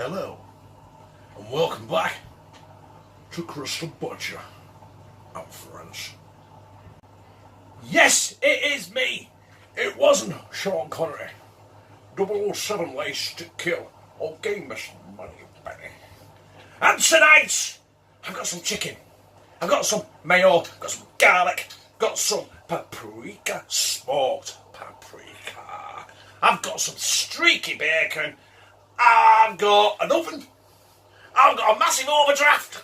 Hello, and welcome back to Crystal Butcher and Friends. Yes, it is me. It wasn't Sean Connery. 007 laced to kill or game us money, Benny. And tonight, I've got some chicken. I've got some mayo, got some garlic, got some paprika, smoked paprika. I've got some streaky bacon. I've got an oven. I've got a massive overdraft.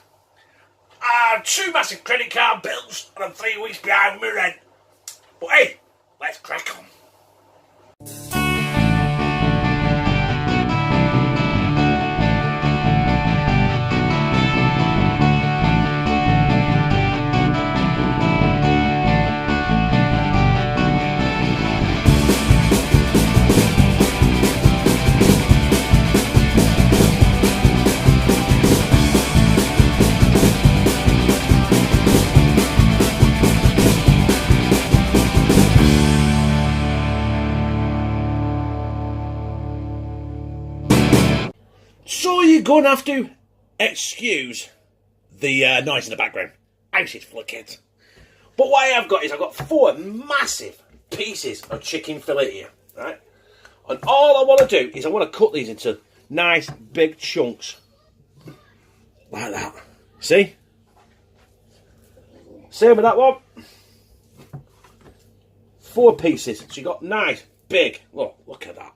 I have 2 massive credit card bills, and I'm 3 weeks behind my rent. But hey, let's crack on. So you're going to have to excuse the noise in the background. House is full of kids. But what I've got 4 massive pieces of chicken fillet here, right? And all I want to do is I want to cut these into nice big chunks. Like that. See? Same with that one. 4 pieces. So you got nice, big. Look at that.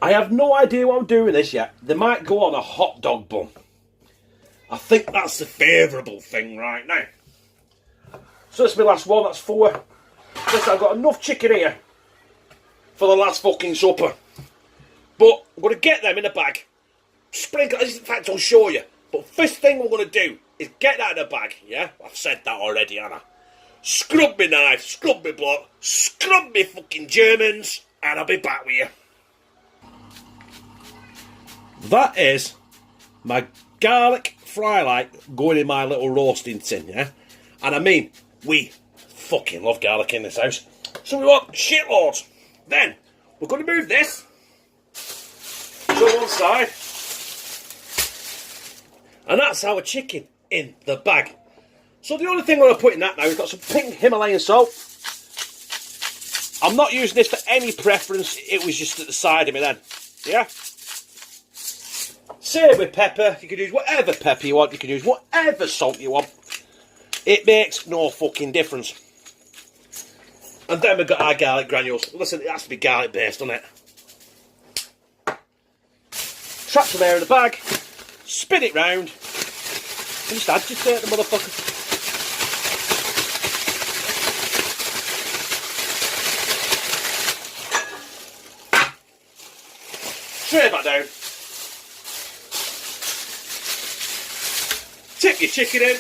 I have no idea what I'm doing with this yet. They might go on a hot dog bun. I think that's the favourable thing right now. So this is my last one, that's 4. Listen, I've got enough chicken here for the last fucking supper. But I'm going to get them in a bag. Sprinkle, in fact I'll show you. But first thing we're going to do is get that in a bag, yeah? I've said that already, haven't I? Scrub me knife, scrub me block, scrub me fucking Germans, and I'll be back with you. That is my garlic fry light going in my little roasting tin, yeah? And I mean, we fucking love garlic in this house. So we want shitloads. Then, we're going to move this to one side. And that's our chicken in the bag. So the only thing we're going to put in that now, we've got some pink Himalayan salt. I'm not using this for any preference, it was just at the side of me then, yeah? Same with pepper, you can use whatever pepper you want, you can use whatever salt you want. It makes no fucking difference. And then we've got our garlic granules. Listen, it has to be garlic based, doesn't it? Trap some air in the bag, spin it round, and just agitate the motherfucker. Straight back down. Tip your chicken in.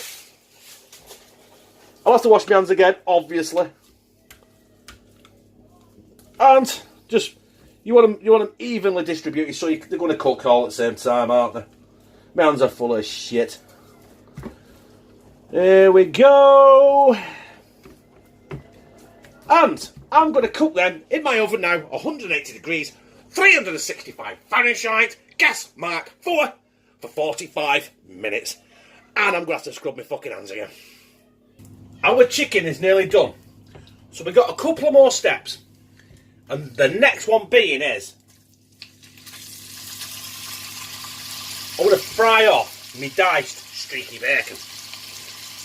I'll have to wash my hands again, obviously. And just you want them evenly distributed, so they're going to cook all at the same time, aren't they? My hands are full of shit. There we go. And I'm going to cook them in my oven now, 180 degrees, 365 Fahrenheit, gas mark 4 for 45 minutes. And I'm going to have to scrub my fucking hands again. Our chicken is nearly done. So we've got a couple of more steps. And the next one being is, I'm going to fry off my diced streaky bacon.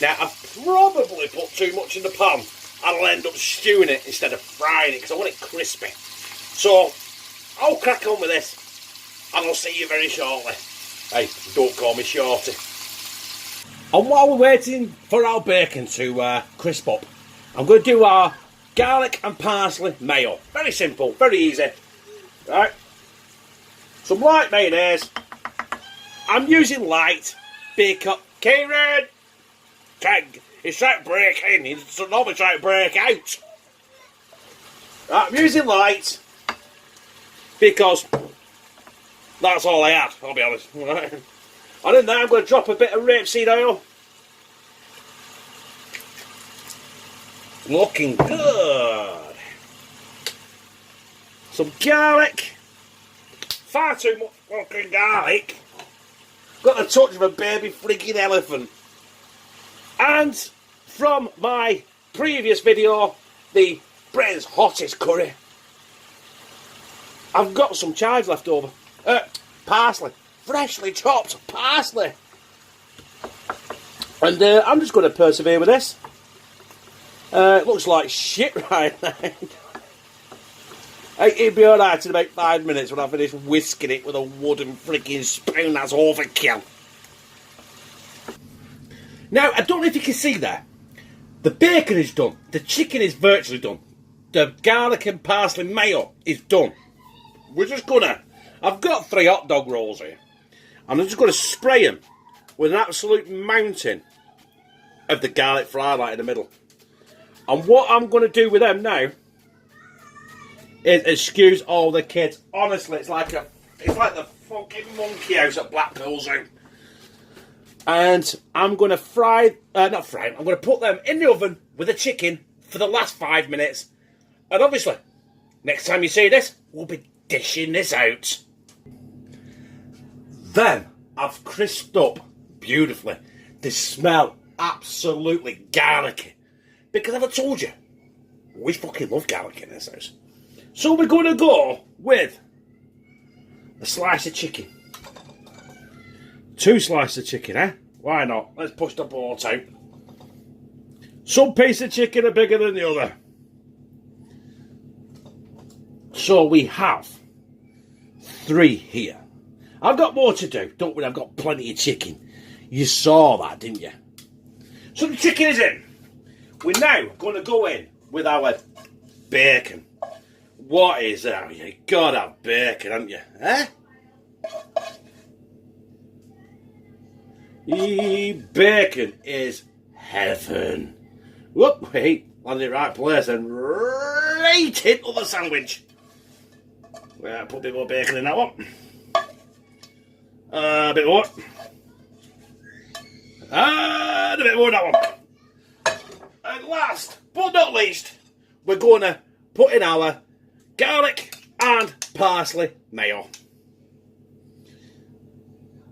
Now, I've probably put too much in the pan. And I'll end up stewing it instead of frying it because I want it crispy. So, I'll crack on with this. And I'll see you very shortly. Hey, don't call me shorty. And while we're waiting for our bacon to crisp up, I'm going to do our garlic and parsley mayo. Very simple, very easy. Right. Some light mayonnaise. I'm using light because Kieran, he's trying to break in. He's normally trying to break out. Right, I'm using light because that's all I had, I'll be honest. Right. And in there I'm going to drop a bit of rapeseed oil. Looking good. some garlic. Far too much fucking garlic. Got the touch of a baby freaking elephant. And from my previous video, the Britain's hottest curry, I've got some chives left over. Parsley. Freshly chopped parsley. And I'm just going to persevere with this. It looks like shit right now. It'll be alright in about 5 minutes when I finish whisking it with a wooden freaking spoon. That's overkill. Now, I don't know if you can see there. The bacon is done. The chicken is virtually done. The garlic and parsley mayo is done. We're just gonna... I've got 3 hot dog rolls here. And I'm just going to spray them with an absolute mountain of the garlic fry light in the middle. And what I'm going to do with them now is, excuse all the kids, honestly, it's like the fucking monkey house at Blackpool Zoo. And I'm going to I'm going to put them in the oven with the chicken for the last 5 minutes. And obviously, next time you see this, we'll be dishing this out. Then, I've crisped up beautifully. They smell absolutely garlicky. Because I've told you, we fucking love garlic in this house. So we're going to go with a slice of chicken. 2 slices of chicken, eh? Why not? Let's push the boat out. Some pieces of chicken are bigger than the other. So we have 3 here. I've got more to do. Don't worry, I've got plenty of chicken. You saw that, didn't you? So the chicken is in. We're now going to go in with our bacon. What is that? You gotta have bacon, haven't you? Eh? Bacon is heaven. Whoop, wait, landed in the right place and right into the sandwich. Well, put a bit more bacon in that one. A bit more. And a bit more in that one. And last but not least, we're going to put in our garlic and parsley mayo.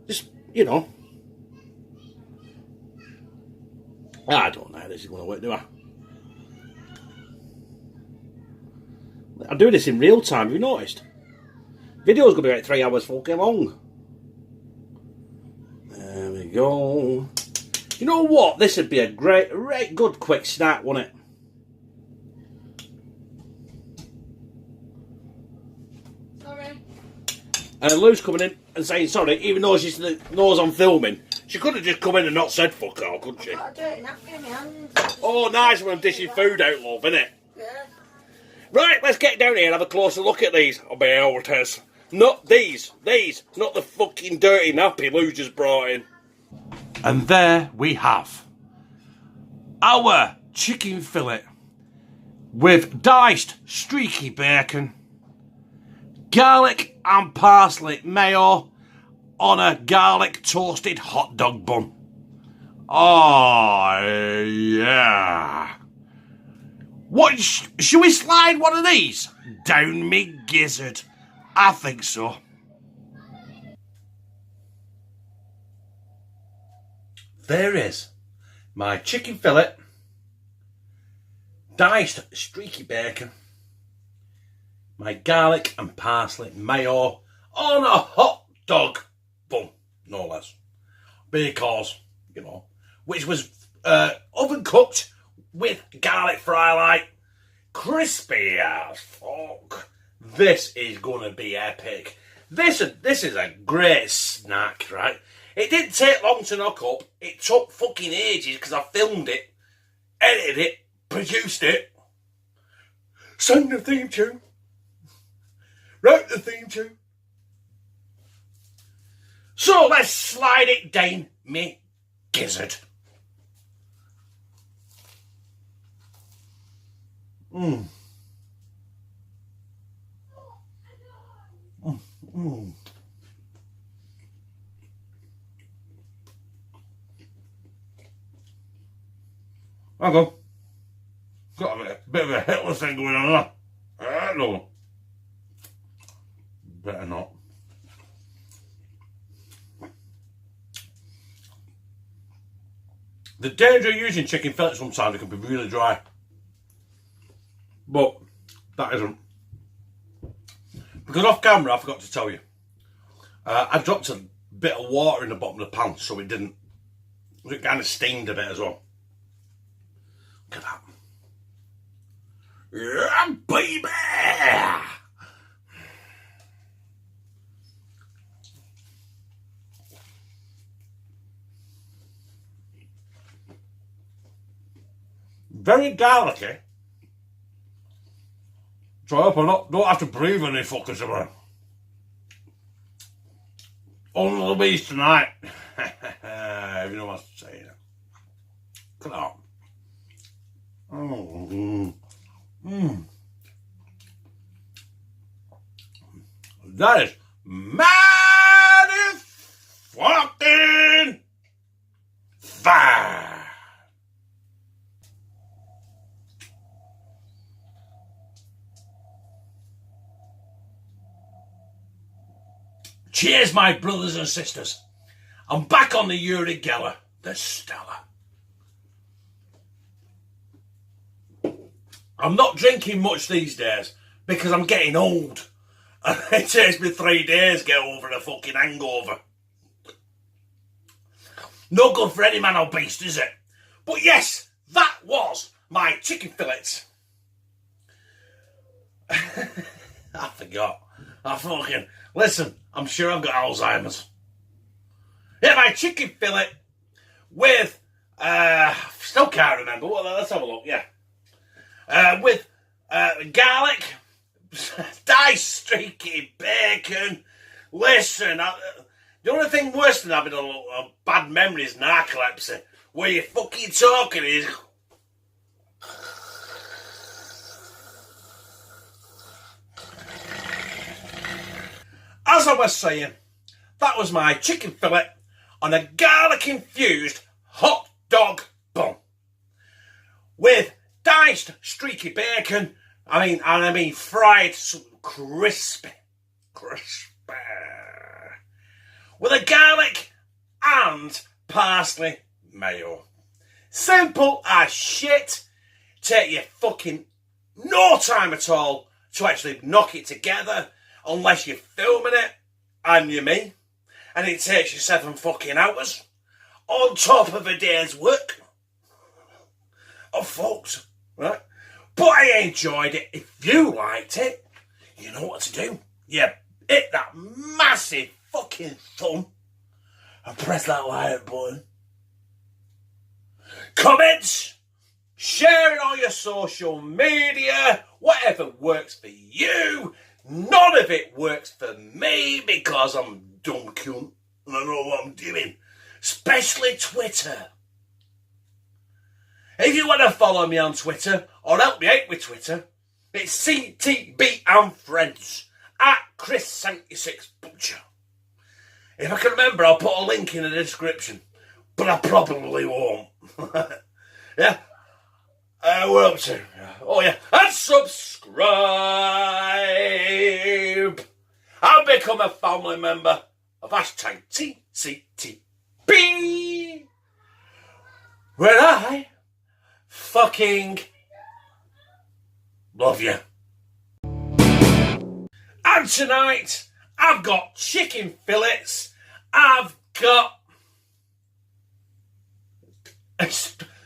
Just, you know. I don't know how this is going to work, do I? I'm doing this in real time, have you noticed? Video's going to be about 3 hours fucking long. There we go. You know what? This would be a great good quick snack, wouldn't it? Sorry. And Lou's coming in and saying sorry, even though she knows I'm filming. She could have just come in and not said fuck all, couldn't she? I've got a dirty napkin in my hands. Oh, nice when I'm dishing food out, love, innit? Yeah. Right, let's get down here and have a closer look at these. I'll be able to. Not these, not the fucking dirty nappy Lou just brought in. And there we have our chicken fillet with diced streaky bacon, garlic and parsley mayo on a garlic toasted hot dog bun. Oh, yeah. What, should we slide one of these down me gizzard? I think so. There is my chicken fillet, diced streaky bacon, my garlic and parsley mayo on a hot dog bun, no less. Because, you know, which was oven cooked with garlic fry light, crispy as fuck. This is going to be epic. This is a great snack, right? It didn't take long to knock up. It took fucking ages because I filmed it, edited it, produced it, sang the theme tune, wrote the theme tune. So let's slide it down me gizzard. Mmm. Mm. Hang on. Got a bit of a Hitler thing going on there. No. Better not. The danger of using chicken fillets sometimes, it can be really dry. But that isn't. Because off camera, I forgot to tell you. I dropped a bit of water in the bottom of the pan so it didn't. It kind of steamed a bit as well. Look at that. Yeah, baby! Very garlicky. So I hope I don't have to breathe any fuckers around. On the beast tonight. If you know what I'm saying. Look at that. Oh, That is mighty fucking fine. Cheers, my brothers and sisters. I'm back on the Uri Geller, the Stella. I'm not drinking much these days because I'm getting old. And it takes me 3 days to get over a fucking hangover. No good for any man or beast, is it? But yes, that was my chicken fillets. I forgot. Listen, I'm sure I've got Alzheimer's. Yeah, my chicken fillet with, still can't remember. Well, let's have a look, yeah. With garlic, diced streaky bacon. Listen, the only thing worse than having a bad memory is narcolepsy, where you're fucking talking is... As I was saying, that was my chicken fillet on a garlic-infused hot dog bun with diced streaky bacon. I mean fried, crispy, with a garlic and parsley mayo. Simple as shit. Take you fucking no time at all to actually knock it together, unless you're filming it, and you're me, and it takes you 7 fucking hours on top of a day's work. Oh, folks, right? But I enjoyed it. If you liked it, you know what to do. You hit that massive fucking thumb and press that like button. Comments, share it on your social media, whatever works for you. None of it works for me because I'm dumb cunt and I know what I'm doing. Especially Twitter. If you want to follow me on Twitter or help me out with Twitter, it's CTB and Friends at Chris76 Butcher. If I can remember, I'll put a link in the description, but I probably won't. Yeah? We're up to. Oh, yeah. And subscribe. And become a family member of hashtag TCTB. Where I fucking love you. And tonight, I've got chicken fillets. I've got...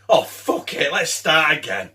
Oh, fuck it. Let's start again.